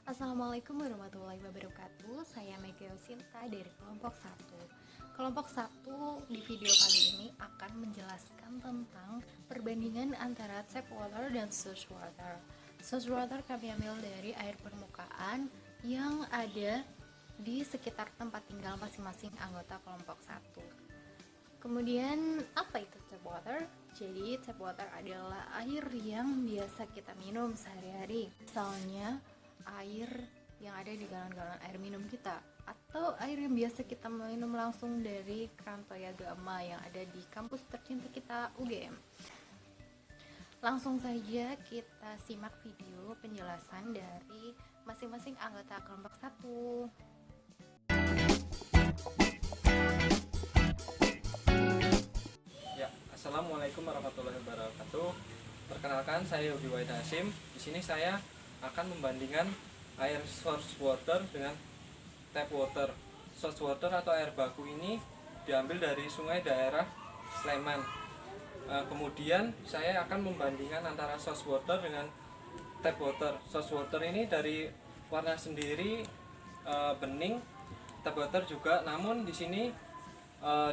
Assalamualaikum warahmatullahi wabarakatuh. Saya Mega Yosinta dari kelompok 1. Kelompok 1 di video kali ini akan menjelaskan tentang perbandingan antara tap water dan source water. Source water kami ambil dari air permukaan yang ada di sekitar tempat tinggal masing-masing anggota kelompok 1. Kemudian apa itu tap water? Jadi tap water adalah air yang biasa kita minum sehari-hari. Misalnya air yang ada di galon-galon air minum kita, atau air yang biasa kita minum langsung dari keran Toyagama yang ada di kampus tercinta kita UGM. Langsung saja kita simak video penjelasan dari masing-masing anggota kelompok 1. Assalamualaikum warahmatullahi wabarakatuh. Perkenalkan, saya Yogi Wahid Hasim. Di sini saya akan membandingkan air source water dengan tap water. Source water atau air baku ini diambil dari sungai daerah Sleman. Kemudian saya akan membandingkan antara source water dengan tap water. Source water ini dari warna sendiri bening, tap water juga. Namun di sini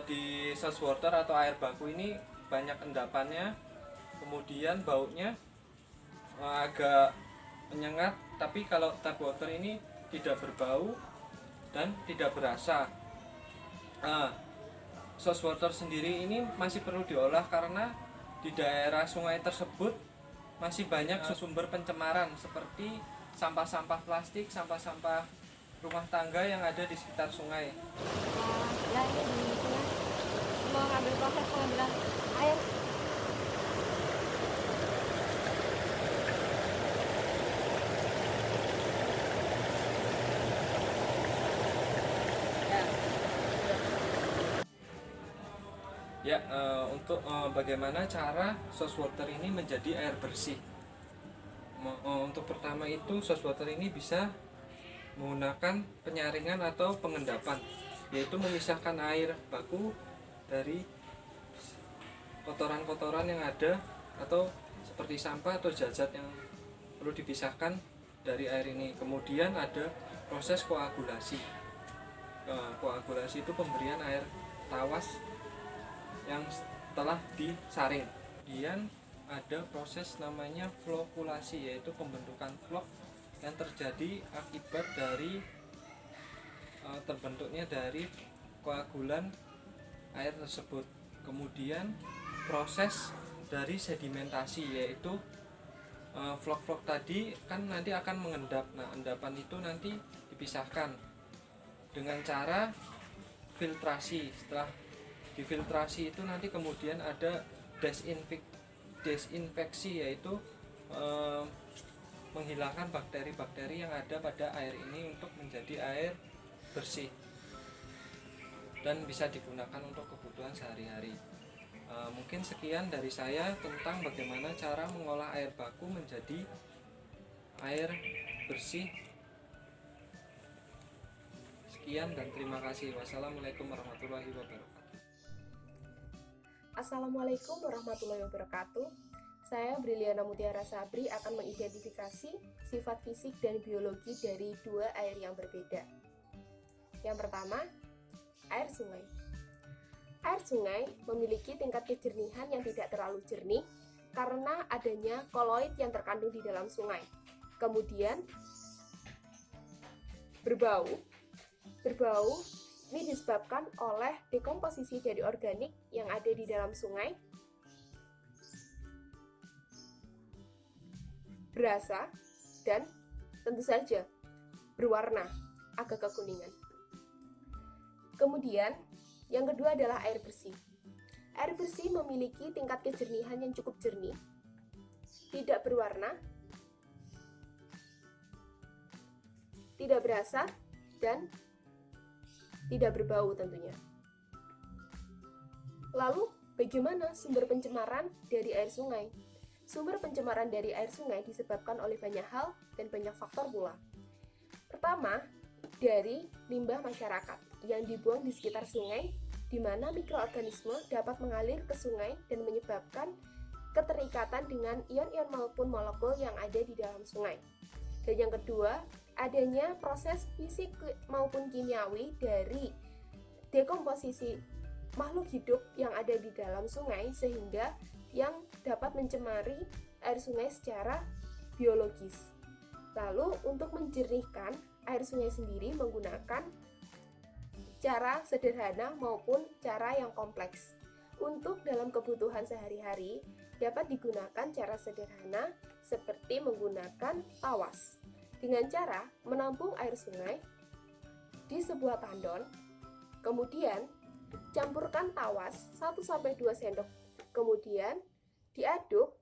di source water atau air baku ini banyak endapannya, kemudian baunya agak menyengat. Tapi kalau tap water ini tidak berbau dan tidak berasa. Source water sendiri ini masih perlu diolah karena di daerah sungai tersebut masih banyak sumber pencemaran seperti sampah-sampah plastik, sampah-sampah rumah tangga yang ada di sekitar sungai. Ya ini di sini mau ngambil proses pengambilan air. Untuk bagaimana cara source water ini menjadi air bersih. Untuk pertama itu source water ini bisa menggunakan penyaringan atau pengendapan, yaitu memisahkan air baku dari kotoran-kotoran yang ada atau seperti sampah atau zat-zat yang perlu dipisahkan dari air ini. Kemudian ada proses koagulasi. Koagulasi itu pemberian air tawas yang telah disaring. Kemudian ada proses namanya flokulasi, yaitu pembentukan flok yang terjadi akibat dari terbentuknya dari koagulan air tersebut. Kemudian proses dari sedimentasi, yaitu flok-flok tadi kan nanti akan mengendap. Nah, endapan itu nanti dipisahkan dengan cara filtrasi. Setelah difiltrasi itu nanti kemudian ada desinfeksi, yaitu menghilangkan bakteri-bakteri yang ada pada air ini untuk menjadi air bersih dan bisa digunakan untuk kebutuhan sehari-hari. Mungkin sekian dari saya tentang bagaimana cara mengolah air baku menjadi air bersih. Sekian dan terima kasih. Wassalamualaikum warahmatullahi wabarakatuh. Assalamualaikum warahmatullahi wabarakatuh. Saya Briliana Mutiara Sabri akan mengidentifikasi sifat fisik dan biologi dari dua air yang berbeda. Yang pertama, air sungai. Air sungai memiliki tingkat kejernihan yang tidak terlalu jernih karena adanya koloid yang terkandung di dalam sungai. Kemudian berbau ini disebabkan oleh dekomposisi dari organik yang ada di dalam sungai. Berasa dan tentu saja berwarna agak kekuningan. Kemudian yang kedua adalah air bersih. Air bersih memiliki tingkat kejernihan yang cukup jernih, tidak berwarna, tidak berasa, dan tidak berbau tentunya. Lalu, bagaimana sumber pencemaran dari air sungai? Sumber pencemaran dari air sungai disebabkan oleh banyak hal dan banyak faktor pula. Pertama, dari limbah masyarakat yang dibuang di sekitar sungai, di mana mikroorganisme dapat mengalir ke sungai dan menyebabkan keterikatan dengan ion-ion maupun molekul yang ada di dalam sungai. Dan yang kedua, adanya proses fisik maupun kimiawi dari dekomposisi makhluk hidup yang ada di dalam sungai sehingga yang dapat mencemari air sungai secara biologis. Lalu untuk menjernihkan air sungai sendiri menggunakan cara sederhana maupun cara yang kompleks. Untuk dalam kebutuhan sehari-hari dapat digunakan cara sederhana seperti menggunakan tawas. Dengan cara menampung air sungai di sebuah tandon, kemudian campurkan tawas 1-2 sendok, kemudian diaduk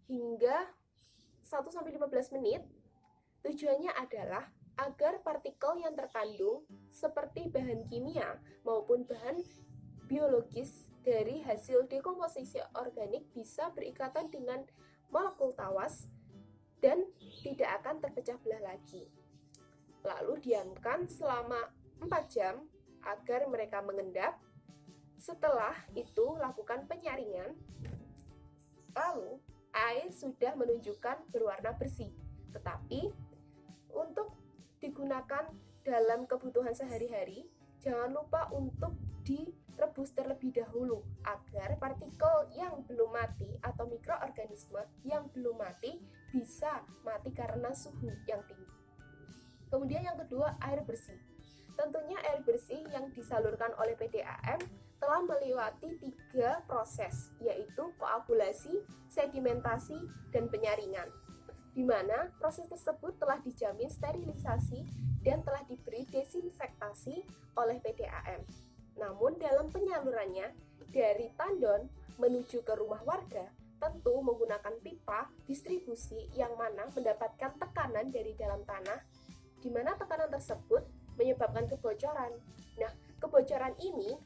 hingga 1-15 menit. Tujuannya adalah agar partikel yang terkandung seperti bahan kimia maupun bahan biologis dari hasil dekomposisi organik bisa berikatan dengan molekul tawas dan tidak akan terpecah belah lagi. Lalu diamkan selama 4 jam agar mereka mengendap. Setelah itu lakukan penyaringan. Lalu air sudah menunjukkan berwarna bersih. Tetapi untuk digunakan dalam kebutuhan sehari-hari, jangan lupa untuk direbus terlebih dahulu agar partikel yang belum mati atau mikroorganisme yang belum mati bisa mati karena suhu yang tinggi. Kemudian yang kedua, air bersih. Tentunya air bersih yang disalurkan oleh PDAM telah melewati 3 proses, yaitu koagulasi, sedimentasi, dan penyaringan, di mana proses tersebut telah dijamin sterilisasi dan telah diberi desinfektasi oleh PDAM. Namun dalam penyalurannya dari tandon menuju ke rumah warga tentu menggunakan pipa distribusi yang mana mendapatkan tekanan dari dalam tanah, di mana tekanan tersebut menyebabkan kebocoran. Nah, kebocoran ini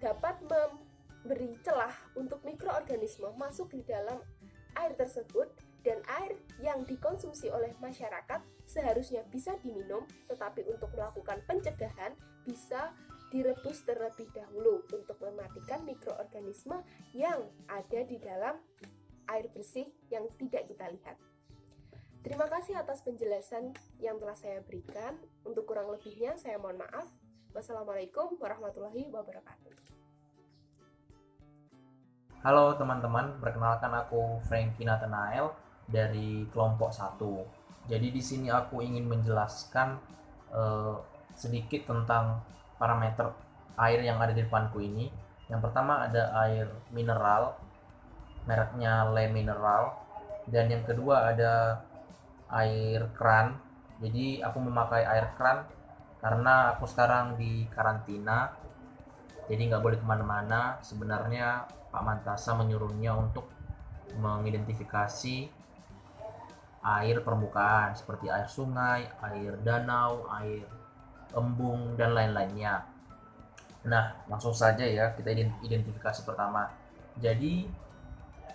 dapat memberi celah untuk mikroorganisme masuk di dalam air tersebut, dan air yang dikonsumsi oleh masyarakat seharusnya bisa diminum, tetapi untuk melakukan pencegahan bisa direbus terlebih dahulu untuk mematikan mikroorganisme yang ada di dalam air bersih yang tidak kita lihat. Terima kasih atas penjelasan yang telah saya berikan. Untuk kurang lebihnya saya mohon maaf. Wassalamualaikum warahmatullahi wabarakatuh. Halo teman-teman, perkenalkan aku Franky Nathanael dari kelompok 1. Jadi di sini aku ingin menjelaskan sedikit tentang parameter air yang ada di depanku ini. Yang pertama ada air mineral, mereknya Le Mineral, dan yang kedua ada air kran. Jadi aku memakai air kran karena aku sekarang di karantina, jadi nggak boleh kemana-mana. Sebenarnya Pak Mantasa menyuruhnya untuk mengidentifikasi air permukaan seperti air sungai, air danau, air embung, dan lain-lainnya. Nah, langsung saja ya kita identifikasi pertama. Jadi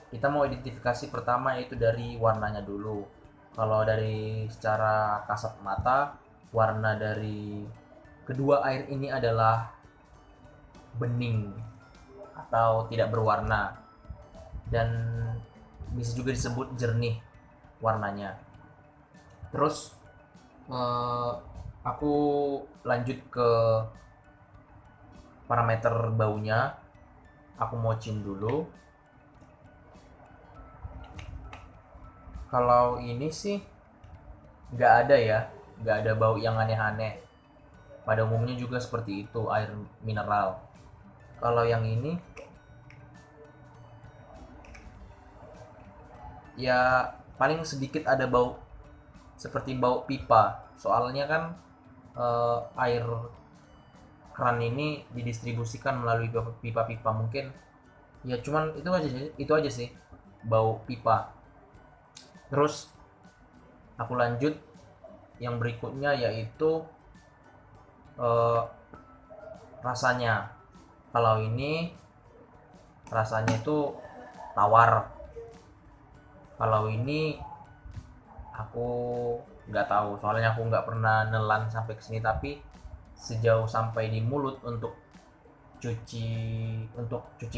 kita mau identifikasi pertama yaitu dari warnanya dulu. Kalau dari secara kasat mata, warna dari kedua air ini adalah bening atau tidak berwarna, dan bisa juga disebut jernih warnanya. Terus aku lanjut ke parameter baunya. Aku mau cium dulu. Kalau ini sih nggak ada ya, nggak ada bau yang aneh-aneh. Pada umumnya juga seperti itu air mineral. Kalau yang ini ya paling sedikit ada bau seperti bau pipa. Soalnya kan air keran ini didistribusikan melalui pipa-pipa, mungkin ya cuman itu aja sih bau pipa. Terus aku lanjut yang berikutnya yaitu rasanya. Kalau ini rasanya itu tawar. Kalau ini aku nggak tahu, soalnya aku nggak pernah nelan sampai kesini. Tapi sejauh sampai di mulut untuk cuci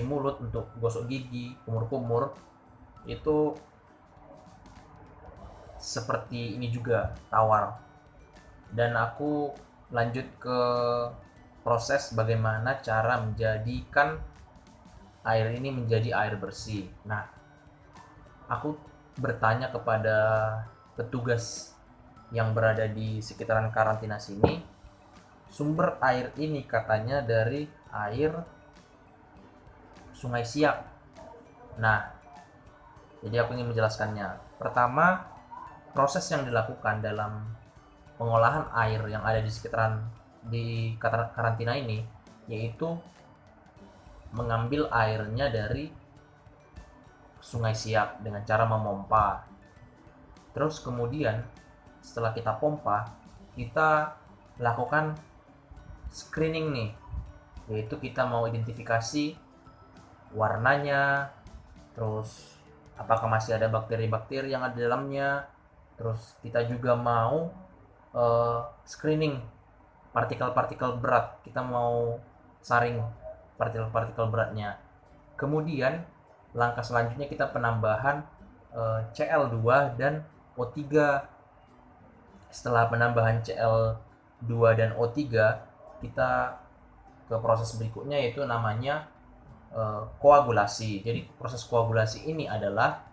mulut, untuk gosok gigi, kumur-kumur, itu seperti ini juga, tawar. dan aku lanjut ke proses bagaimana cara menjadikan air ini menjadi air bersih. Nah, aku bertanya kepada petugas yang berada di sekitaran karantina sini, sumber air ini katanya dari air Sungai Siak. Nah, jadi aku ingin menjelaskannya. Pertama, proses yang dilakukan dalam pengolahan air yang ada di sekitaran di karantina ini yaitu mengambil airnya dari Sungai Siak dengan cara memompa. Terus kemudian setelah kita pompa, kita lakukan screening nih, yaitu kita mau identifikasi warnanya, terus apakah masih ada bakteri-bakteri yang ada di dalamnya. Terus kita juga mau screening partikel-partikel berat, kita mau saring partikel-partikel beratnya. Kemudian langkah selanjutnya kita penambahan Cl2 dan O3. Setelah penambahan Cl2 dan O3, kita ke proses berikutnya yaitu namanya koagulasi. Jadi proses koagulasi ini adalah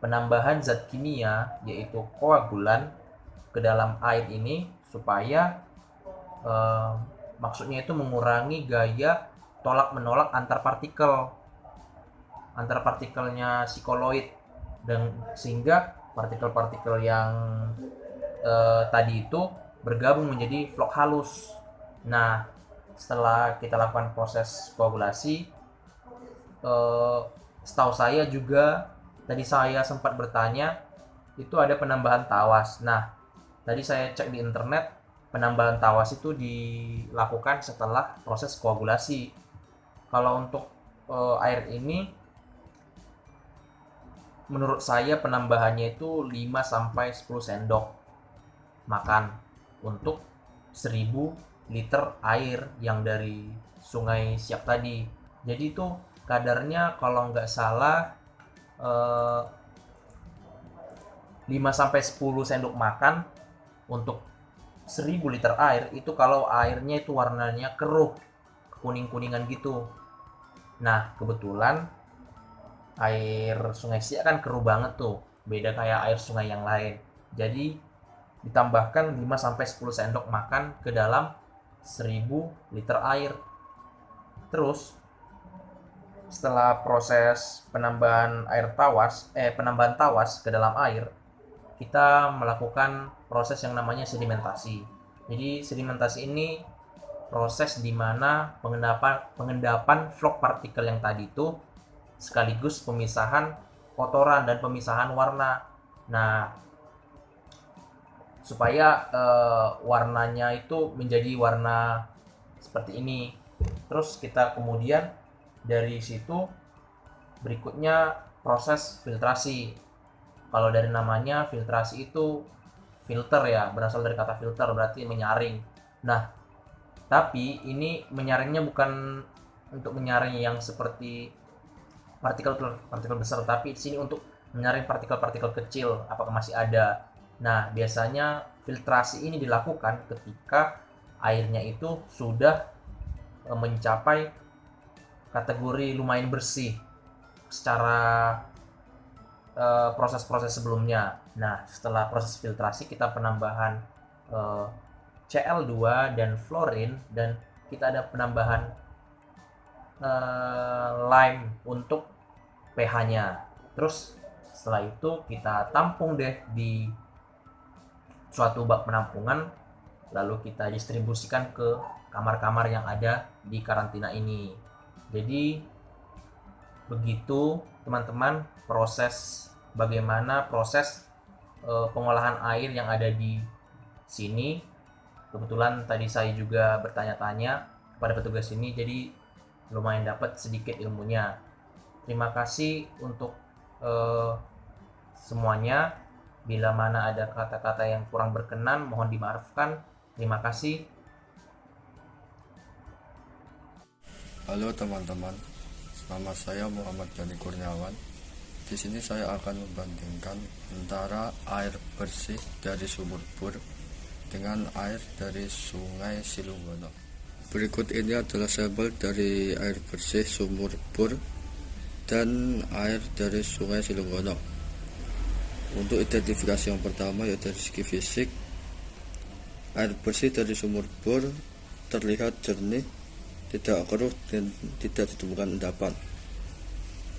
penambahan zat kimia yaitu koagulan ke dalam air ini supaya maksudnya itu mengurangi gaya tolak menolak antar partikelnya si koloid, dan sehingga partikel-partikel yang tadi itu bergabung menjadi vlok halus. Nah, setelah kita lakukan proses koagulasi, setahu saya juga tadi saya sempat bertanya itu ada penambahan tawas. Nah, tadi saya cek di internet, penambahan tawas itu dilakukan setelah proses koagulasi. Kalau untuk air ini menurut saya penambahannya itu 5-10 sendok makan untuk 1000 liter air yang dari Sungai Siak tadi. Jadi itu kadarnya kalau nggak salah 5-10 sendok makan untuk 1000 liter air. Itu kalau airnya itu warnanya keruh, kuning-kuningan gitu. Nah, kebetulan air Sungai Siak kan keruh banget tuh, beda kayak air sungai yang lain. Jadi ditambahkan 5-10 sendok makan ke dalam 1000 liter air. Terus setelah proses penambahan tawas ke dalam air, kita melakukan proses yang namanya sedimentasi. Jadi sedimentasi ini proses di mana pengendapan vlok partikel yang tadi itu sekaligus pemisahan kotoran dan pemisahan warna. Nah, supaya warnanya itu menjadi warna seperti ini. Terus kita kemudian dari situ berikutnya proses filtrasi. Kalau dari namanya filtrasi itu filter ya, berasal dari kata filter, berarti menyaring. Nah, tapi ini menyaringnya bukan untuk menyaring yang seperti partikel besar, tapi di sini untuk menyaring partikel-partikel kecil apakah masih ada. Nah, biasanya filtrasi ini dilakukan ketika airnya itu sudah mencapai kategori lumayan bersih secara proses-proses sebelumnya. Nah, setelah proses filtrasi kita penambahan Cl2 dan fluorin, dan kita ada penambahan lime untuk pH-nya. Terus setelah itu kita tampung deh di suatu bak penampungan, lalu kita distribusikan ke kamar-kamar yang ada di karantina ini. Jadi begitu teman-teman bagaimana proses pengolahan air yang ada di sini. Kebetulan tadi saya juga bertanya-tanya kepada petugas ini, jadi lumayan dapat sedikit ilmunya. Terima kasih untuk semuanya. Bila mana ada kata-kata yang kurang berkenan, mohon dimaafkan. Terima kasih. Halo teman-teman, nama saya Muhammad Jani Kurniawan. Di sini saya akan membandingkan antara air bersih dari sumur bor dengan air dari Sungai Silunggono. Berikut ini adalah sampel dari air bersih sumur bor dan air dari Sungai Silunggono. Untuk identifikasi yang pertama yaitu dari segi fisik, air bersih dari sumur bor terlihat jernih, tidak keruh dan tidak ditemukan endapan.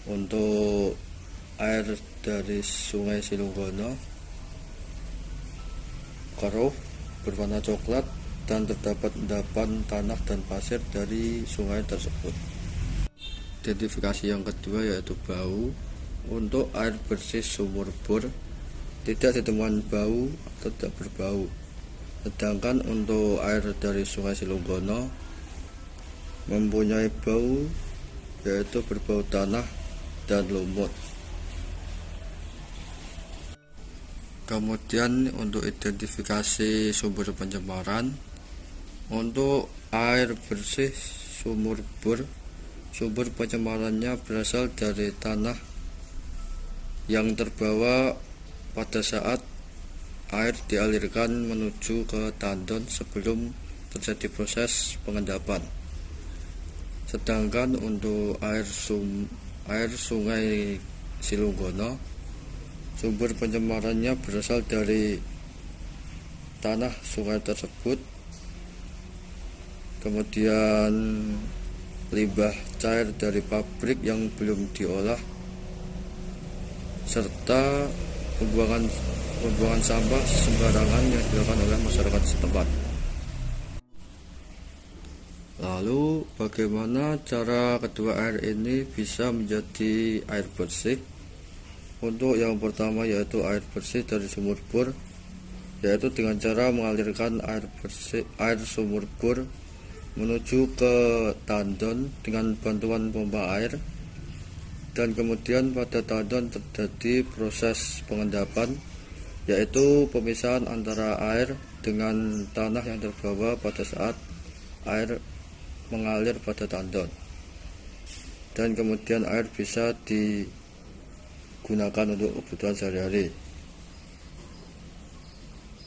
Untuk air dari Sungai Silunggono keruh, berwarna coklat, dan terdapat endapan tanah dan pasir dari sungai tersebut. Identifikasi yang kedua yaitu bau. Untuk air bersih sumur bor tidak ditemukan bau atau tidak berbau. Sedangkan untuk air dari Sungai Silunggono mempunyai bau, yaitu berbau tanah dan lumut. Kemudian untuk identifikasi sumber pencemaran, untuk air bersih sumur bor, sumber pencemarannya berasal dari tanah yang terbawa pada saat air dialirkan menuju ke tandon sebelum terjadi proses pengendapan. Sedangkan untuk air Sungai Silunggono, sumber pencemarannya berasal dari tanah sungai tersebut, kemudian limbah cair dari pabrik yang belum diolah, serta pembuangan sampah sembarangan yang dilakukan oleh masyarakat setempat. Lalu bagaimana cara kedua air ini bisa menjadi air bersih? Untuk yang pertama yaitu air bersih dari sumur bor, yaitu dengan cara mengalirkan air sumur bor menuju ke tandon dengan bantuan pompa air, dan kemudian pada tandon terjadi proses pengendapan, yaitu pemisahan antara air dengan tanah yang terbawa pada saat air mengalir pada tandon, dan kemudian air bisa digunakan untuk kebutuhan sehari-hari.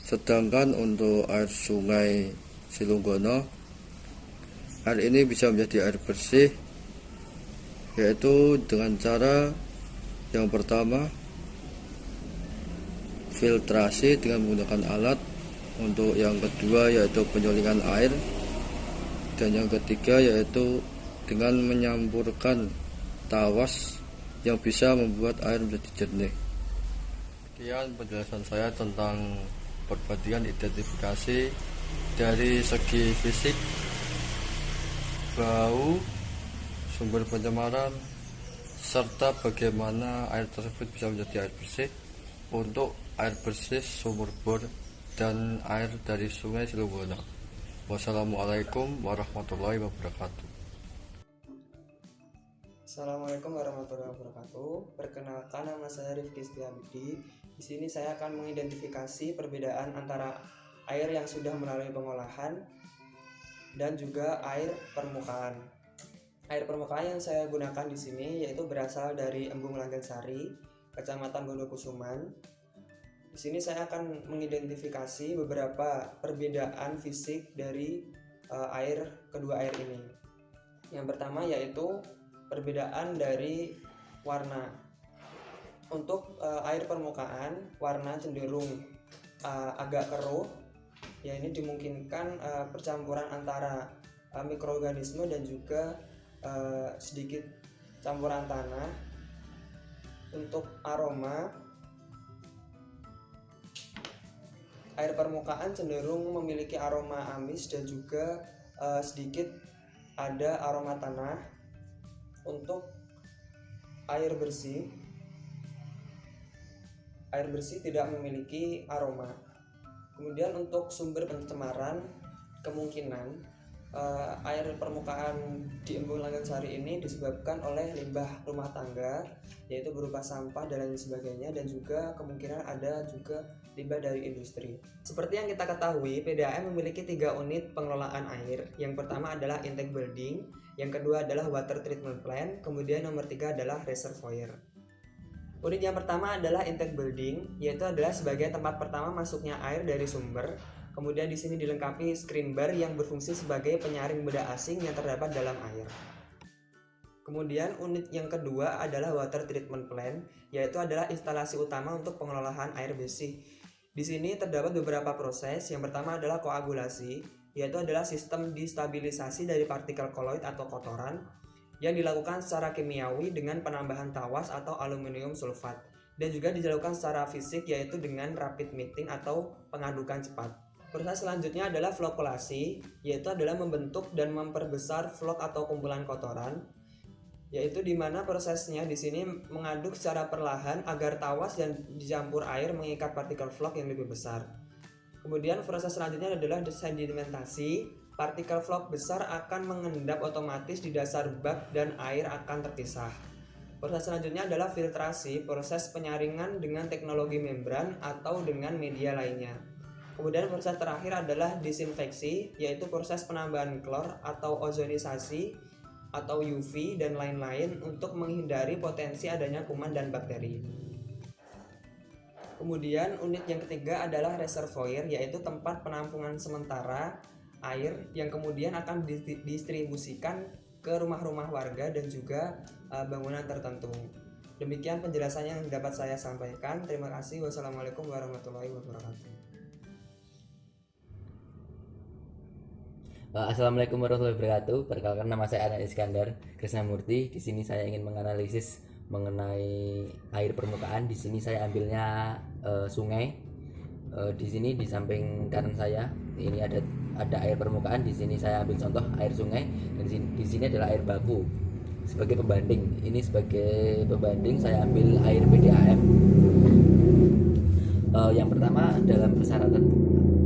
Sedangkan untuk air Sungai Silunggono, air ini bisa menjadi air bersih, yaitu dengan cara yang pertama filtrasi dengan menggunakan alat, untuk yang kedua yaitu penyulingan air, dan yang ketiga yaitu dengan menyampurkan tawas yang bisa membuat air menjadi jernih. Sekian penjelasan saya tentang perbandingan identifikasi dari segi fisik, bau, sumber pencemaran, serta bagaimana air tersebut bisa menjadi air bersih untuk air bersih sumur bor dan air dari Sungai Silunggono. Wassalamualaikum warahmatullahi wabarakatuh. Assalamualaikum warahmatullahi wabarakatuh. Perkenalkan, nama saya Rifki Setiabudi. Di sini saya akan mengidentifikasi perbedaan antara air yang sudah melalui pengolahan dan juga air permukaan. Air permukaan yang saya gunakan di sini yaitu berasal dari Embung Langgensari, Kecamatan Gondokusuman. Di sini saya akan mengidentifikasi beberapa perbedaan fisik dari kedua air ini. Yang pertama yaitu perbedaan dari warna. Untuk air permukaan, warna cenderung agak keruh. Ya, ini dimungkinkan percampuran antara mikroorganisme dan juga sedikit campuran tanah. Untuk aroma, air permukaan cenderung memiliki aroma amis dan juga sedikit ada aroma tanah. Untuk air bersih tidak memiliki aroma. Kemudian untuk sumber pencemaran, kemungkinan air permukaan di Embung Langgensari ini disebabkan oleh limbah rumah tangga, yaitu berupa sampah dan lain sebagainya, dan juga kemungkinan ada juga limbah dari industri. Seperti yang kita ketahui, PDAM memiliki 3 unit pengelolaan air. Yang pertama adalah intake building, yang kedua adalah water treatment plant, kemudian nomor 3 adalah reservoir. Unit yang pertama adalah intake building, yaitu adalah sebagai tempat pertama masuknya air dari sumber. Kemudian di sini dilengkapi screen bar yang berfungsi sebagai penyaring benda asing yang terdapat dalam air. Kemudian unit yang kedua adalah water treatment plant, yaitu adalah instalasi utama untuk pengelolaan air bersih. Di sini terdapat beberapa proses. Yang pertama adalah koagulasi, yaitu adalah sistem destabilisasi dari partikel koloid atau kotoran yang dilakukan secara kimiawi dengan penambahan tawas atau aluminium sulfat, dan juga dilakukan secara fisik yaitu dengan rapid mixing atau pengadukan cepat. Proses selanjutnya adalah flokulasi, yaitu adalah membentuk dan memperbesar flok atau kumpulan kotoran, yaitu di mana prosesnya di sini mengaduk secara perlahan agar tawas dan dicampur air mengikat partikel flok yang lebih besar. Kemudian proses selanjutnya adalah sedimentasi. Partikel flok besar akan mengendap otomatis di dasar bak dan air akan terpisah. Proses selanjutnya adalah filtrasi, proses penyaringan dengan teknologi membran atau dengan media lainnya. Kemudian proses terakhir adalah disinfeksi, yaitu proses penambahan klor atau ozonisasi atau UV dan lain-lain untuk menghindari potensi adanya kuman dan bakteri. Kemudian unit yang ketiga adalah reservoir, yaitu tempat penampungan sementara air yang kemudian akan didistribusikan ke rumah-rumah warga dan juga bangunan tertentu. Demikian penjelasannya yang dapat saya sampaikan. Terima kasih. Wassalamualaikum warahmatullahi wabarakatuh. Assalamualaikum warahmatullahi wabarakatuh. Perkenalkan, nama saya Anand Iskandar Krisnamurti. Di sini saya ingin menganalisis mengenai air permukaan. Di sini saya ambilnya sungai. Di sini di samping kanan saya ini ada air permukaan. Di sini saya ambil contoh air sungai, dan di sini adalah air baku sebagai pembanding. Ini sebagai pembanding saya ambil air PDAM. Yang pertama, dalam persyaratan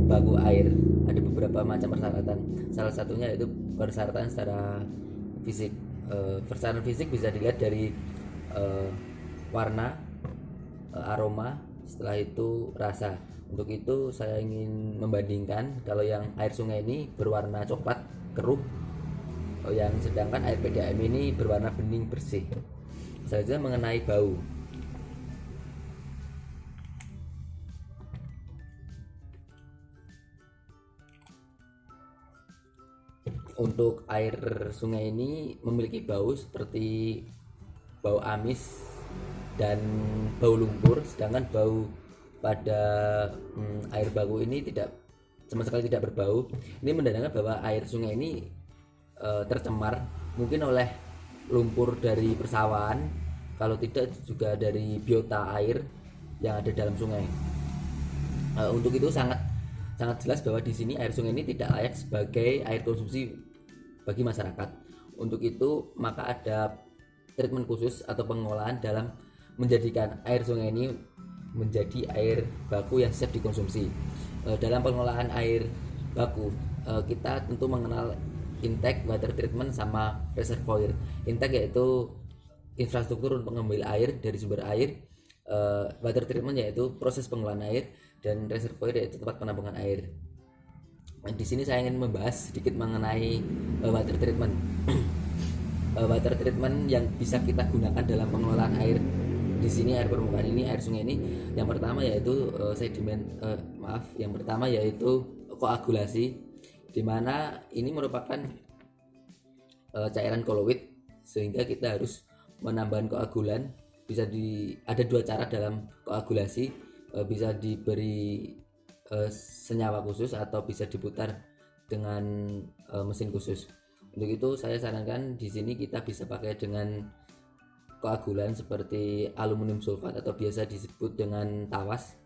baku air ada beberapa macam persyaratan. Salah satunya yaitu persyaratan secara fisik. Persyaratan fisik bisa dilihat dari warna, aroma, setelah itu rasa. Untuk itu saya ingin membandingkan kalau yang air sungai ini berwarna coklat keruh, yang sedangkan air PDAM ini berwarna bening bersih. Selanjutnya mengenai bau. Untuk air sungai ini memiliki bau seperti bau amis dan bau lumpur, sedangkan bau pada air baku ini sama sekali tidak berbau. Ini menandakan bahwa air sungai ini tercemar, mungkin oleh lumpur dari persawahan, kalau tidak juga dari biota air yang ada dalam sungai. Untuk itu sangat jelas bahwa di sini air sungai ini tidak layak sebagai air konsumsi bagi masyarakat. Untuk itu maka ada treatment khusus atau pengolahan dalam menjadikan air sungai ini menjadi air baku yang siap dikonsumsi. Dalam pengolahan air baku kita tentu mengenal intake, water treatment, sama reservoir. Intake yaitu infrastruktur untuk mengambil air dari sumber air, water treatment yaitu proses pengolahan air, dan reservoir yaitu tempat penampungan air. Di sini saya ingin membahas sedikit mengenai water treatment. Water treatment yang bisa kita gunakan dalam pengelolaan air di sini, air permukaan ini, air sungai ini, yang pertama yaitu koagulasi, di mana ini merupakan cairan koloid, sehingga kita harus menambahkan koagulan. Ada dua cara dalam koagulasi, bisa diberi senyawa khusus atau bisa diputar dengan mesin khusus. Untuk itu saya sarankan di sini kita bisa pakai dengan koagulan seperti aluminium sulfat atau biasa disebut dengan tawas.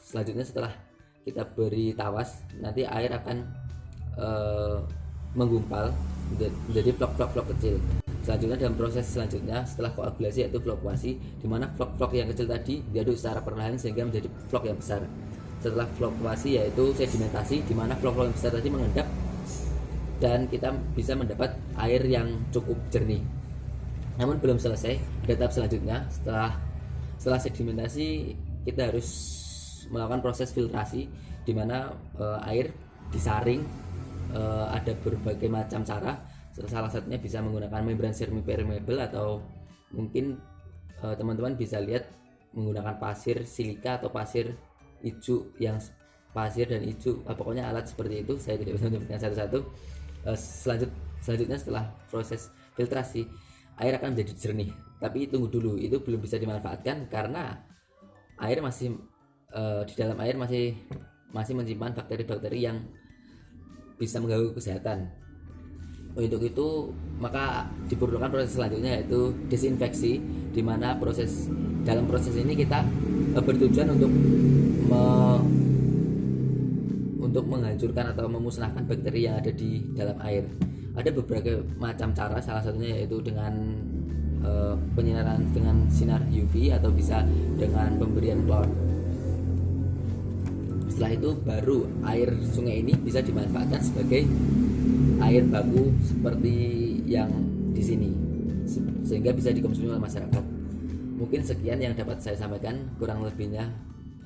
Selanjutnya setelah kita beri tawas, nanti air akan menggumpal menjadi flok-flok kecil. Selanjutnya dalam proses selanjutnya setelah koagulasi yaitu flokkuasi, di mana flok-flok yang kecil tadi diaduk secara perlahan sehingga menjadi flok yang besar. Setelah flokkuasi yaitu sedimentasi, di mana flok-flok yang besar tadi mengendap dan kita bisa mendapat air yang cukup jernih. Namun belum selesai, ada tahap selanjutnya. Setelah sedimentasi kita harus melakukan proses filtrasi, di mana air disaring. Ada berbagai macam cara. Salah satunya bisa menggunakan membran semi permeable, atau mungkin teman-teman bisa lihat menggunakan pasir silika atau pasir ijuk yang pasir dan ijo, pokoknya alat seperti itu, saya tidak bisa menyebutkan satu-satu. Selanjutnya setelah proses filtrasi, air akan menjadi jernih. Tapi tunggu dulu, itu belum bisa dimanfaatkan karena air masih di dalam air masih menyimpan bakteri-bakteri yang bisa mengganggu kesehatan. Untuk itu maka diperlukan proses selanjutnya, yaitu desinfeksi, di mana dalam proses ini kita bertujuan untuk menghancurkan atau memusnahkan bakteri yang ada di dalam air. Ada beberapa macam cara, salah satunya yaitu dengan penyinaran dengan sinar UV atau bisa dengan pemberian klor. Setelah itu baru air sungai ini bisa dimanfaatkan sebagai air baku seperti yang di sini, sehingga bisa dikonsumsi oleh masyarakat. Mungkin sekian yang dapat saya sampaikan, kurang lebihnya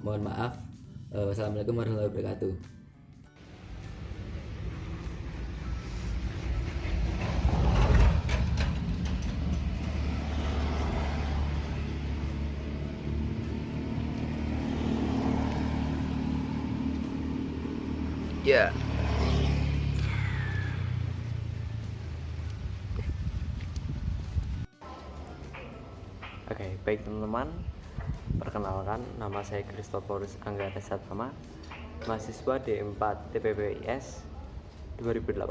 mohon maaf. Wassalamualaikum warahmatullahi wabarakatuh. Ya. Oke, baik teman-teman. Perkenalkan, nama saya Christophorus Anggara Satama, mahasiswa D4 TPPIS 2018.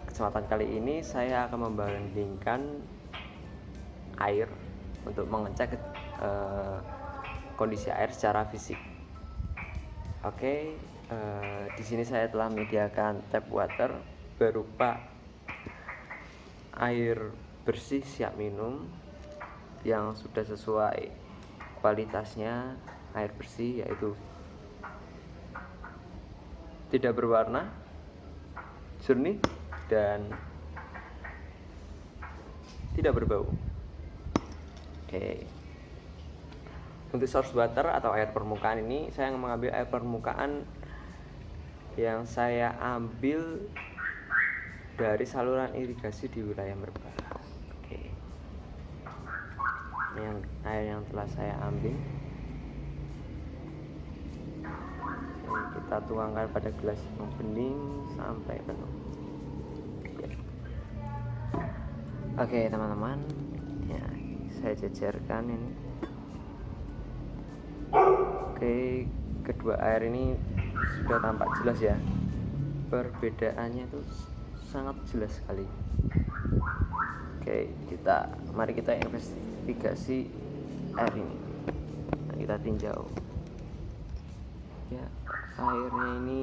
Kesempatan kali ini saya akan membandingkan air untuk mengecek kondisi air secara fisik. Oke, di sini saya telah menyediakan tap water berupa air bersih siap minum yang sudah sesuai kualitasnya, air bersih yaitu tidak berwarna, jernih, dan tidak berbau. Oke. Untuk source water atau air permukaan ini, saya mengambil air permukaan yang saya ambil dari saluran irigasi di wilayah Merbah. Oke. Ini air yang telah saya ambil. Ini kita tuangkan pada gelas yang bening sampai penuh. Oke, teman-teman. Ya, saya jejerkan ini. Oke, kedua air ini sudah tampak jelas ya, perbedaannya itu sangat jelas sekali. Oke, mari kita investigasi air ini. Nah, kita tinjau ya, airnya ini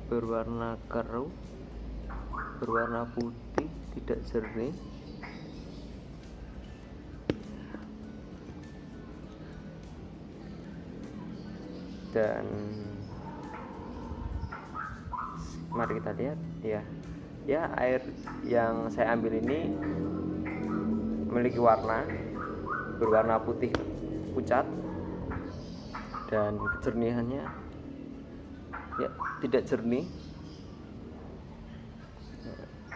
berwarna keruh, berwarna putih, tidak jernih. Dan mari kita lihat ya, air yang saya ambil ini memiliki berwarna putih pucat, dan kejernihannya ya tidak jernih.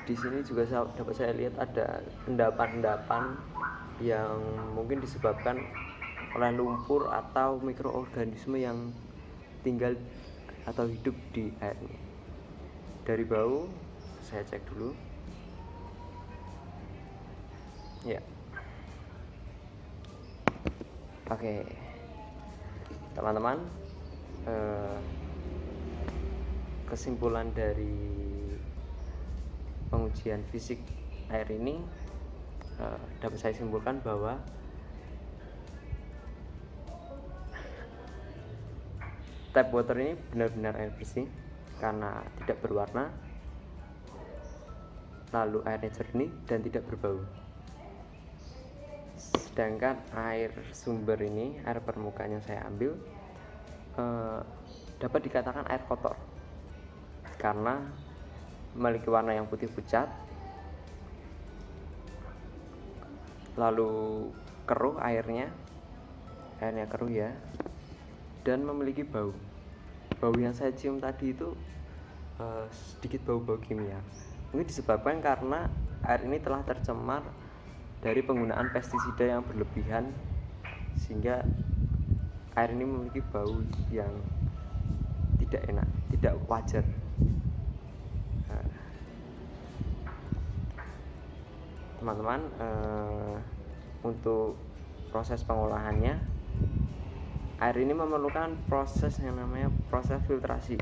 Di sini juga dapat saya lihat ada endapan-endapan yang mungkin disebabkan oleh lumpur atau mikroorganisme yang tinggal atau hidup di air ini. Dari bau saya cek dulu ya. Oke, teman-teman, kesimpulan dari pengujian fisik air ini dapat saya simpulkan bahwa tap water ini benar-benar air bersih karena tidak berwarna, lalu airnya jernih dan tidak berbau. Sedangkan air sumber ini, air permukaan yang saya ambil, dapat dikatakan air kotor karena memiliki warna yang putih pucat, lalu keruh airnya keruh ya, dan memiliki bau yang saya cium tadi itu sedikit bau-bau kimia. Mungkin disebabkan karena air ini telah tercemar dari penggunaan pestisida yang berlebihan, sehingga air ini memiliki bau yang tidak enak, tidak wajar. Teman-teman, untuk proses pengolahannya, air ini memerlukan proses yang namanya proses filtrasi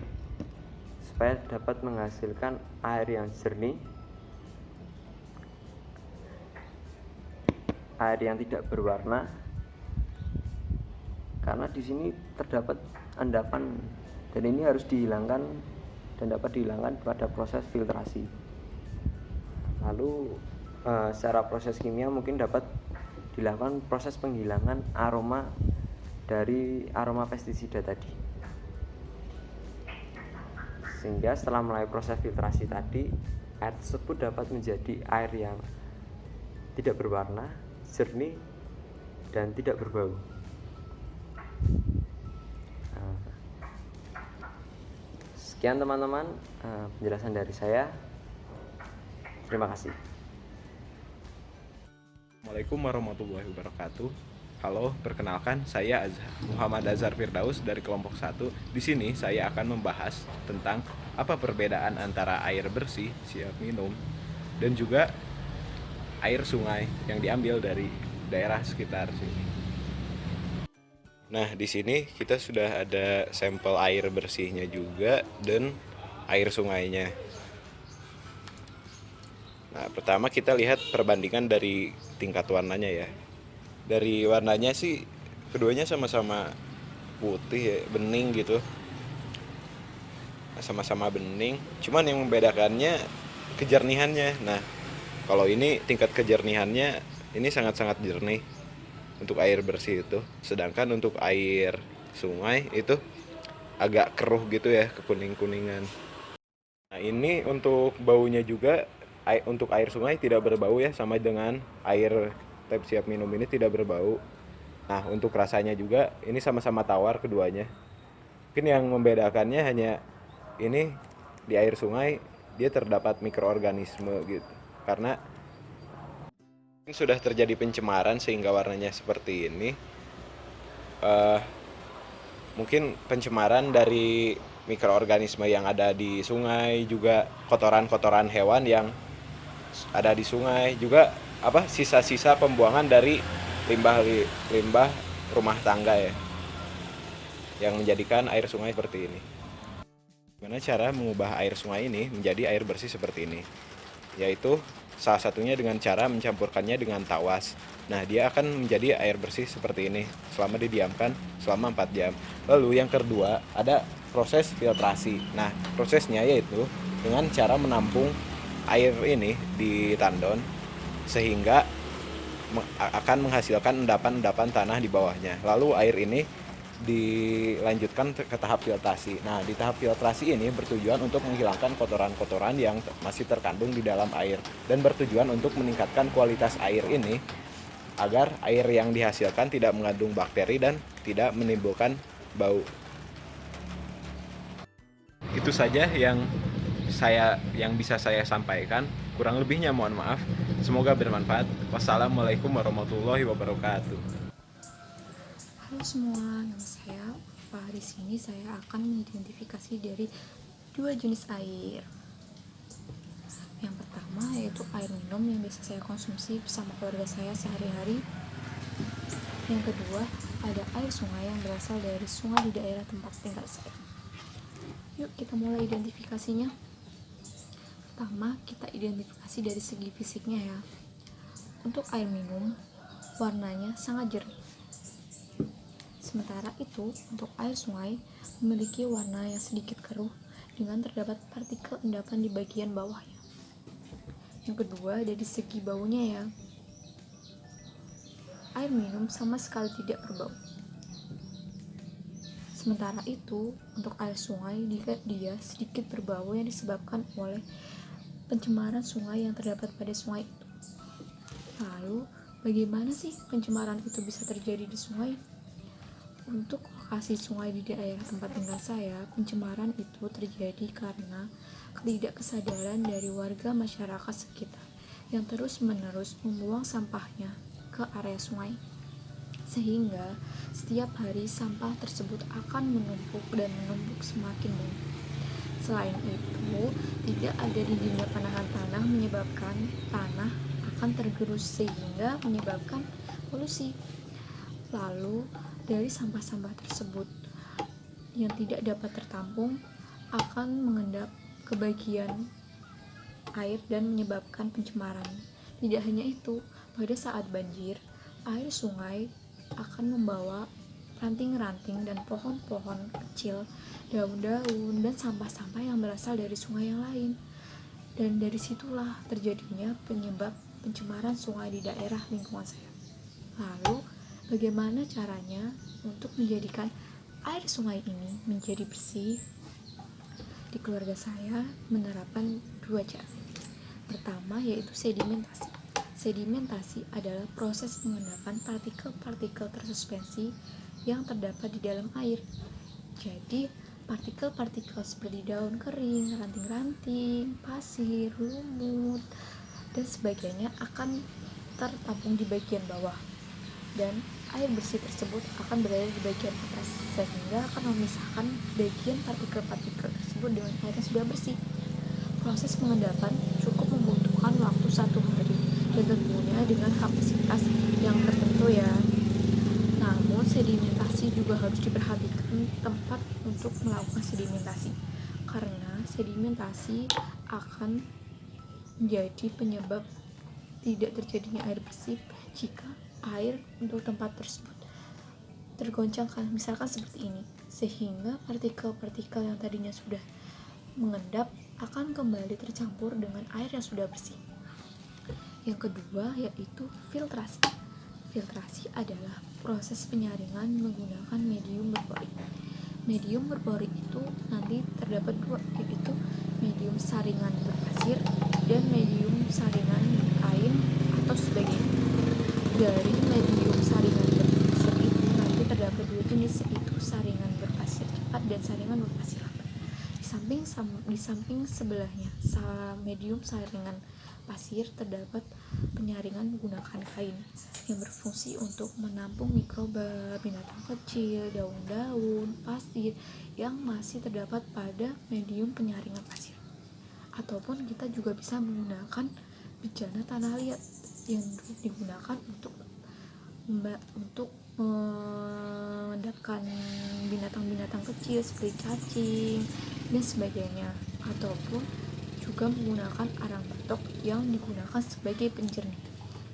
supaya dapat menghasilkan air yang jernih, air yang tidak berwarna, karena di sini terdapat endapan dan ini harus dihilangkan dan dapat dihilangkan pada proses filtrasi. Lalu secara proses kimia mungkin dapat dilakukan proses penghilangan aroma dari aroma pestisida tadi, sehingga setelah melalui proses filtrasi tadi, air tersebut dapat menjadi air yang tidak berwarna, jernih, dan tidak berbau. Sekian teman-teman penjelasan dari saya. Terima kasih. Assalamualaikum warahmatullahi wabarakatuh. Halo, perkenalkan saya Muhammad Azhar Firdaus dari kelompok 1. Di sini saya akan membahas tentang apa perbedaan antara air bersih siap minum dan juga air sungai yang diambil dari daerah sekitar sini. Nah, di sini kita sudah ada sampel air bersihnya juga dan air sungainya. Nah, pertama kita lihat perbandingan dari tingkat warnanya ya. Dari warnanya sih keduanya sama-sama putih ya, bening gitu. Sama-sama bening, cuman yang membedakannya kejernihannya. Nah, kalau ini tingkat kejernihannya ini sangat-sangat jernih untuk air bersih itu. Sedangkan untuk air sungai itu agak keruh gitu ya, kekuning-kuningan. Nah, ini untuk baunya juga. Untuk air sungai tidak berbau ya, sama dengan air tap siap minum ini tidak berbau. Nah, untuk rasanya juga ini sama-sama tawar keduanya. Mungkin yang membedakannya hanya ini di air sungai dia terdapat mikroorganisme gitu. Karena sudah terjadi pencemaran sehingga warnanya seperti ini. Mungkin pencemaran dari mikroorganisme yang ada di sungai, juga kotoran-kotoran hewan yang ada di sungai, juga sisa-sisa pembuangan dari limbah rumah tangga ya, yang menjadikan air sungai seperti ini. Bagaimana cara mengubah air sungai ini menjadi air bersih seperti ini? Yaitu salah satunya dengan cara mencampurkannya dengan tawas. Nah, dia akan menjadi air bersih seperti ini selama didiamkan selama 4 jam. Lalu yang kedua ada proses filtrasi. Nah, prosesnya yaitu dengan cara menampung air ini di tandon sehingga akan menghasilkan endapan-endapan tanah di bawahnya. Lalu air ini dilanjutkan ke tahap filtrasi. Nah, di tahap filtrasi ini bertujuan untuk menghilangkan kotoran-kotoran yang masih terkandung di dalam air dan bertujuan untuk meningkatkan kualitas air ini agar air yang dihasilkan tidak mengandung bakteri dan tidak menimbulkan bau. Itu saja yang bisa saya sampaikan. Kurang lebihnya mohon maaf. Semoga bermanfaat. Wassalamualaikum warahmatullahi wabarakatuh. Halo semua, nama saya Alfa. Di sini saya akan mengidentifikasi dari 2 jenis air. Yang pertama yaitu air minum yang biasa saya konsumsi bersama keluarga saya sehari-hari. Yang kedua ada air sungai yang berasal dari sungai di daerah tempat tinggal saya. Yuk kita mulai identifikasinya. Pertama kita identifikasi dari segi fisiknya ya. Untuk air minum warnanya sangat jernih. Sementara itu, untuk air sungai memiliki warna yang sedikit keruh dengan terdapat partikel endapan di bagian bawahnya. Yang kedua, dari segi baunya ya. Air minum sama sekali tidak berbau. Sementara itu, untuk air sungai dia sedikit berbau yang disebabkan oleh pencemaran sungai yang terdapat pada sungai itu. Lalu, bagaimana sih pencemaran itu bisa terjadi di sungai? Untuk lokasi sungai di daerah tempat tinggal saya, pencemaran itu terjadi karena ketidakkesadaran dari warga masyarakat sekitar yang terus-menerus membuang sampahnya ke area sungai. Sehingga setiap hari sampah tersebut akan menumpuk dan menumpuk semakin banyak. Selain itu, tidak ada dindingnya penahan tanah menyebabkan tanah akan tergerus sehingga menyebabkan polusi. Lalu, dari sampah-sampah tersebut yang tidak dapat tertampung akan mengendap ke bagian air dan menyebabkan pencemaran. Tidak hanya itu, pada saat banjir, air sungai akan membawa ranting-ranting dan pohon-pohon kecil, daun-daun, dan sampah-sampah yang berasal dari sungai yang lain. Dan dari situlah terjadinya penyebab pencemaran sungai di daerah lingkungan saya. Lalu, bagaimana caranya untuk menjadikan air sungai ini menjadi bersih? Di keluarga saya menerapkan 2 cara. Pertama yaitu sedimentasi. Sedimentasi adalah proses pengendapan partikel-partikel tersuspensi yang terdapat di dalam air. Jadi, partikel-partikel seperti daun kering, ranting-ranting, pasir, lumut, dan sebagainya akan tertampung di bagian bawah. Dan air bersih tersebut akan berada di bagian atas, sehingga akan memisahkan bagian partikel-partikel tersebut dengan air yang sudah bersih. Proses pengendapan cukup membutuhkan waktu 1 hari, dan tentunya dengan kapasitas yang tertentu ya. Namun sedimentasi juga harus diperhatikan tempat untuk melakukan sedimentasi, karena sedimentasi akan menjadi penyebab tidak terjadinya air bersih jika air untuk tempat tersebut tergoncangkan, misalkan seperti ini, sehingga partikel-partikel yang tadinya sudah mengendap akan kembali tercampur dengan air yang sudah bersih. Yang kedua yaitu filtrasi. Filtrasi adalah proses penyaringan menggunakan medium berporik. Medium berporik itu nanti terdapat 2, yaitu medium saringan berpasir dan medium saringan kain atau sebagainya. Dari medium saringan berpasir itu nanti terdapat 2 jenis, yaitu saringan berpasir cepat dan saringan berpasir lambat. Di samping sebelahnya medium saringan pasir terdapat penyaringan menggunakan kain yang berfungsi untuk menampung mikroba, binatang kecil, daun-daun, pasir yang masih terdapat pada medium penyaringan pasir. Ataupun kita juga bisa menggunakan bejana tanah liat yang digunakan untuk mengendapkan binatang-binatang kecil seperti cacing dan sebagainya, ataupun juga menggunakan arang batok yang digunakan sebagai penjernih.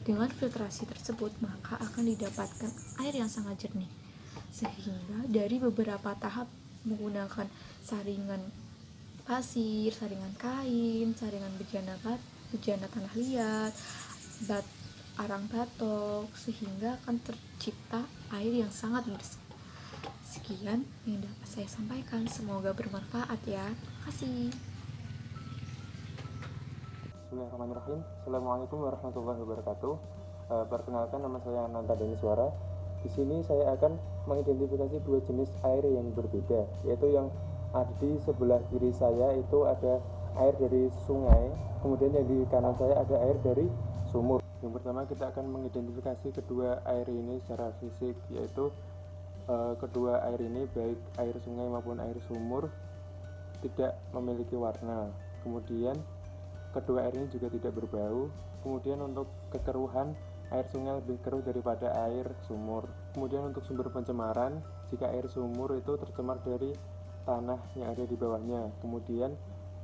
Dengan filtrasi tersebut maka akan didapatkan air yang sangat jernih, sehingga dari beberapa tahap menggunakan saringan pasir, saringan kain, saringan bejana tanah liat, arang batok, sehingga akan tercipta air yang sangat bersih. Sekian yang dapat saya sampaikan, semoga bermanfaat ya. Terima kasih. Bismillahirrahmanirrahim. Assalamualaikum warahmatullahi wabarakatuh. Perkenalkan, nama saya Nanta Daniswara. Di sini saya akan mengidentifikasi 2 jenis air yang berbeda, yaitu yang ada di sebelah kiri saya itu ada air dari sungai, kemudian yang di kanan saya ada air dari sumur. Yang pertama kita akan mengidentifikasi kedua air ini secara fisik, yaitu kedua air ini baik air sungai maupun air sumur tidak memiliki warna. Kemudian kedua air ini juga tidak berbau. Kemudian untuk kekeruhan, air sungai lebih keruh daripada air sumur. Kemudian untuk sumber pencemaran, jika air sumur itu tercemar dari tanah yang ada di bawahnya. Kemudian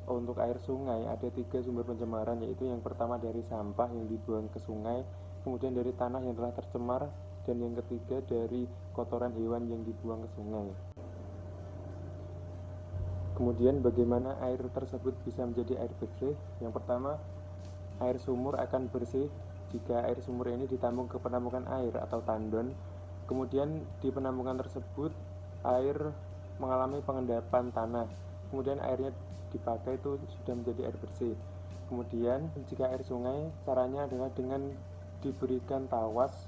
untuk air sungai ada 3 sumber pencemaran, yaitu yang pertama dari sampah yang dibuang ke sungai, kemudian dari tanah yang telah tercemar, dan yang ketiga dari kotoran hewan yang dibuang ke sungai. Kemudian bagaimana air tersebut bisa menjadi air bersih? Yang pertama, air sumur akan bersih jika air sumur ini ditampung ke penampungan air atau tandon. Kemudian di penampungan tersebut air mengalami pengendapan tanah. Kemudian airnya dipakai itu sudah menjadi air bersih. Kemudian jika air sungai, caranya adalah dengan diberikan tawas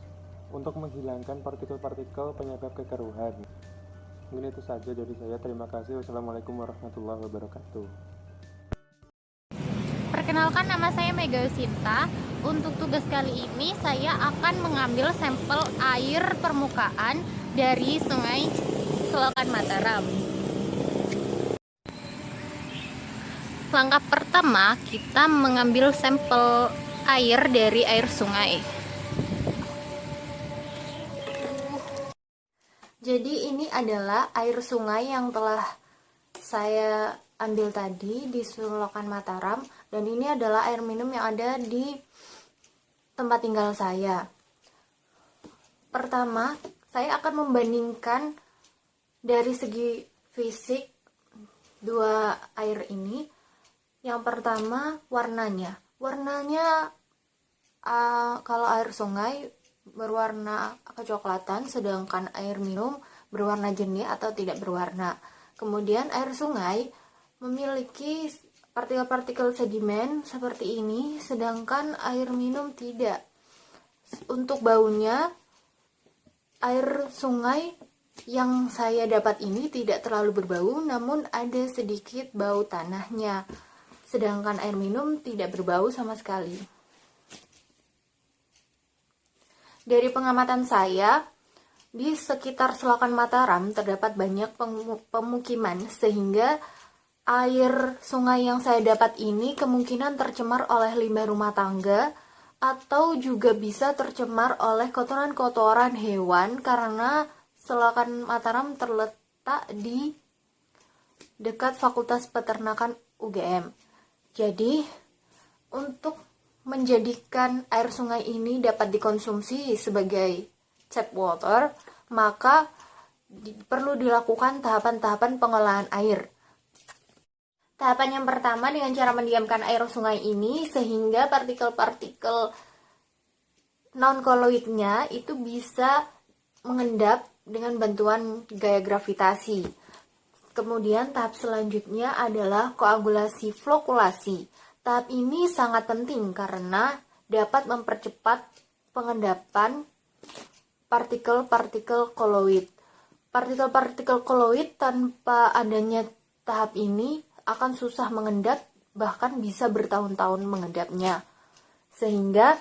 untuk menghilangkan partikel-partikel penyebab kekeruhan. Mungkin itu saja dari saya. Terima kasih. Wassalamualaikum warahmatullahi wabarakatuh. Perkenalkan, nama saya Mega Sinta. Untuk tugas kali ini saya akan mengambil sampel air permukaan dari Sungai Selokan Mataram. Langkah pertama, kita mengambil sampel air dari air sungai. Jadi ini adalah air sungai yang telah saya ambil tadi di Selokan Mataram, dan ini adalah air minum yang ada di tempat tinggal saya. Pertama, saya akan membandingkan dari segi fisik dua air ini. Yang pertama, warnanya. Kalau air sungai berwarna kecoklatan, sedangkan air minum berwarna jernih atau tidak berwarna. Kemudian air sungai memiliki partikel-partikel sedimen seperti ini, sedangkan air minum tidak. Untuk baunya, air sungai yang saya dapat ini tidak terlalu berbau, namun ada sedikit bau tanahnya. Sedangkan air minum tidak berbau sama sekali. Dari pengamatan saya, di sekitar Selokan Mataram terdapat banyak pemukiman, sehingga air sungai yang saya dapat ini kemungkinan tercemar oleh limbah rumah tangga, atau juga bisa tercemar oleh kotoran-kotoran hewan, karena Selokan Mataram terletak di dekat Fakultas Peternakan UGM. Jadi, untuk menjadikan air sungai ini dapat dikonsumsi sebagai tap water, maka perlu dilakukan tahapan-tahapan pengolahan air. Tahapan yang pertama dengan cara mendiamkan air sungai ini sehingga partikel-partikel non-koloidnya itu bisa mengendap dengan bantuan gaya gravitasi. Kemudian tahap selanjutnya adalah koagulasi flokulasi. Tahap ini sangat penting karena dapat mempercepat pengendapan partikel-partikel koloid. Partikel-partikel koloid tanpa adanya tahap ini akan susah mengendap, bahkan bisa bertahun-tahun mengendapnya. Sehingga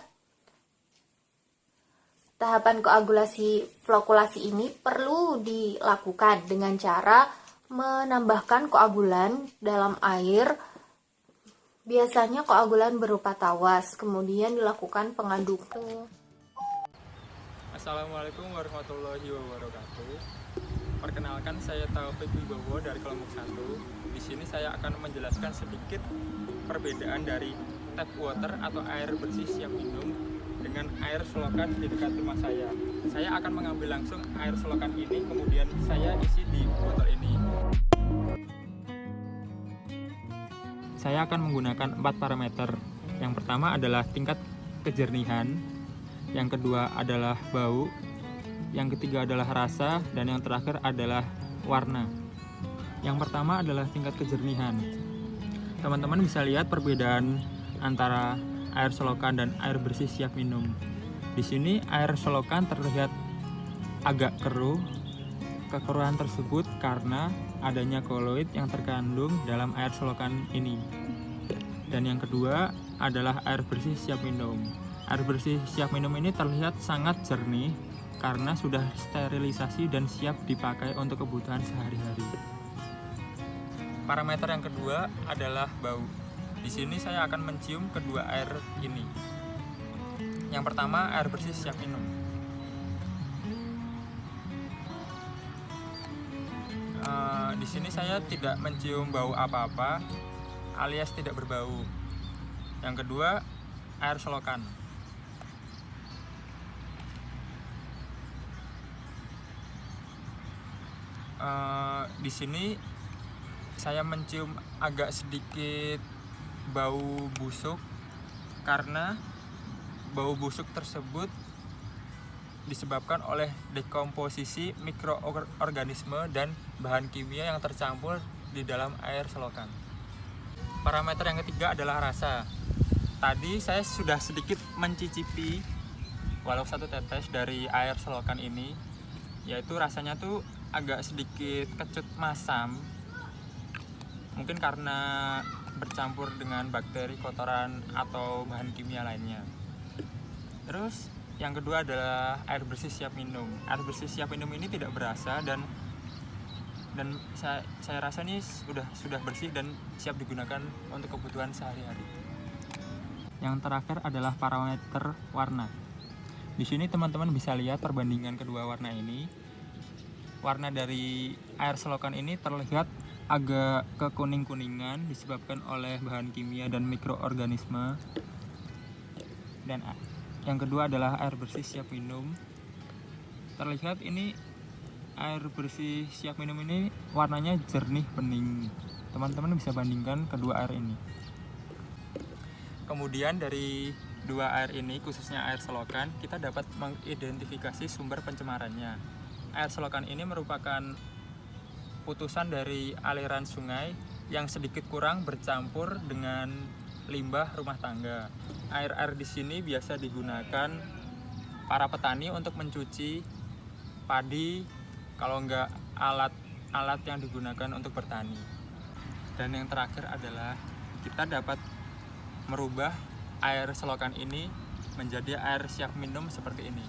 tahapan koagulasi flokulasi ini perlu dilakukan dengan cara menambahkan koagulan dalam air. Biasanya koagulan berupa tawas, kemudian dilakukan pengaduk. Assalamualaikum warahmatullahi wabarakatuh. Perkenalkan, saya Taufik Wibowo dari kelompok 1. Di sini saya akan menjelaskan sedikit perbedaan dari tap water atau air bersih siap minum dengan air selokan di dekat rumah saya. Saya akan mengambil langsung air selokan ini, kemudian saya isi di botol ini. Saya akan menggunakan 4 parameter. Yang pertama adalah tingkat kejernihan, yang kedua adalah bau, yang ketiga adalah rasa, dan yang terakhir adalah warna. Yang pertama adalah tingkat kejernihan. Teman-teman bisa lihat perbedaan antara air selokan dan air bersih siap minum. Di sini air selokan terlihat agak keruh. Kekeruhan tersebut karena adanya koloid yang terkandung dalam air selokan ini. Dan yang kedua adalah air bersih siap minum. Air bersih siap minum ini terlihat sangat jernih karena sudah sterilisasi dan siap dipakai untuk kebutuhan sehari-hari. Parameter yang kedua adalah bau. Di sini saya akan mencium kedua air ini. Yang pertama, air bersih siap minum. Di sini saya tidak mencium bau apa-apa, alias tidak berbau. Yang kedua, air selokan. Di sini saya mencium agak sedikit bau busuk karena bau busuk tersebut disebabkan oleh dekomposisi mikroorganisme dan bahan kimia yang tercampur di dalam air selokan. Parameter yang ketiga adalah rasa. Tadi saya sudah sedikit mencicipi walau 1 tetes dari air selokan ini, yaitu rasanya tuh agak sedikit kecut masam. Mungkin karena bercampur dengan bakteri, kotoran, atau bahan kimia lainnya. Terus yang kedua adalah air bersih siap minum. Air bersih siap minum ini tidak berasa dan saya rasa ini sudah bersih dan siap digunakan untuk kebutuhan sehari-hari. Yang terakhir adalah parameter warna. Di sini teman-teman bisa lihat perbandingan kedua warna ini. Warna dari air selokan ini terlihat agak kekuning-kuningan disebabkan oleh bahan kimia dan mikroorganisme. Dan yang kedua adalah air bersih siap minum. Terlihat ini air bersih siap minum ini warnanya jernih bening. Teman-teman bisa bandingkan kedua air ini. Kemudian dari dua air ini, khususnya air selokan, kita dapat mengidentifikasi sumber pencemarannya. Air selokan ini merupakan putusan dari aliran sungai yang sedikit kurang bercampur dengan limbah rumah tangga. Air-air di sini biasa digunakan para petani untuk mencuci padi, kalau enggak alat yang digunakan untuk bertani. Dan yang terakhir adalah kita dapat merubah air selokan ini menjadi air siap minum seperti ini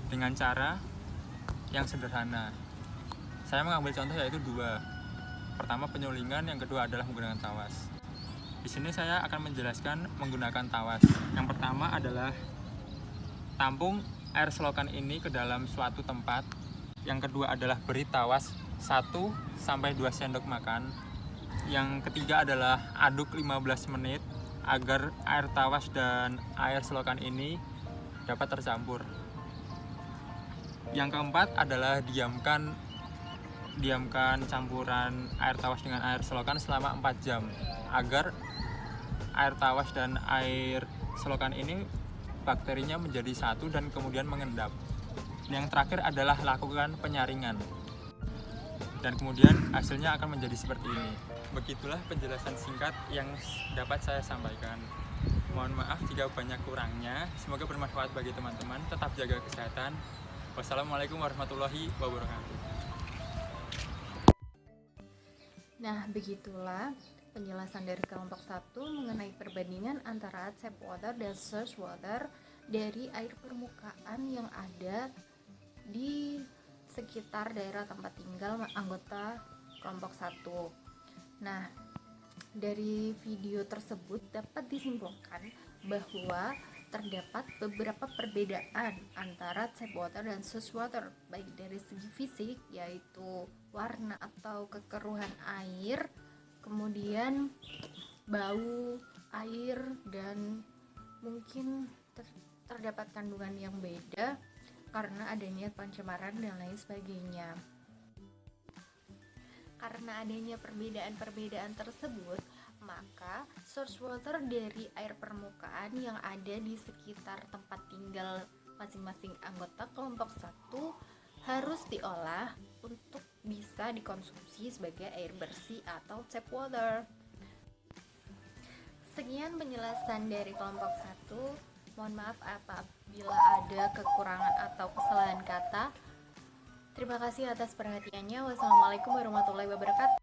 dengan cara yang sederhana. Saya mengambil contoh yaitu dua. Pertama penyulingan, yang kedua adalah menggunakan tawas. Di sini saya akan menjelaskan menggunakan tawas. Yang pertama adalah tampung air selokan ini ke dalam suatu tempat. Yang kedua adalah beri tawas 1-2 sendok makan. Yang ketiga adalah aduk 15 menit agar air tawas dan air selokan ini dapat tercampur. Yang keempat adalah diamkan campuran air tawas dengan air selokan selama 4 jam agar air tawas dan air selokan ini bakterinya menjadi satu dan kemudian mengendap. Yang terakhir adalah lakukan penyaringan dan kemudian hasilnya akan menjadi seperti ini. Begitulah penjelasan singkat yang dapat saya sampaikan. Mohon maaf jika banyak kurangnya. Semoga bermanfaat bagi teman-teman. Tetap jaga kesehatan. Wassalamualaikum warahmatullahi wabarakatuh. Nah, begitulah penjelasan dari kelompok 1 mengenai perbandingan antara tap water dan source water dari air permukaan yang ada di sekitar daerah tempat tinggal anggota kelompok 1. Nah, dari video tersebut dapat disimpulkan bahwa terdapat beberapa perbedaan antara tap water dan source water, baik dari segi fisik yaitu warna atau kekeruhan air, kemudian bau air, dan mungkin terdapat kandungan yang beda karena adanya pencemaran dan lain sebagainya. Karena adanya perbedaan-perbedaan tersebut, maka source water dari air permukaan yang ada di sekitar tempat tinggal masing-masing anggota kelompok 1 harus diolah untuk bisa dikonsumsi sebagai air bersih atau tap water. Sekian penjelasan dari kelompok 1. Mohon maaf apabila ada kekurangan atau kesalahan kata. Terima kasih atas perhatiannya. Wassalamualaikum warahmatullahi wabarakatuh.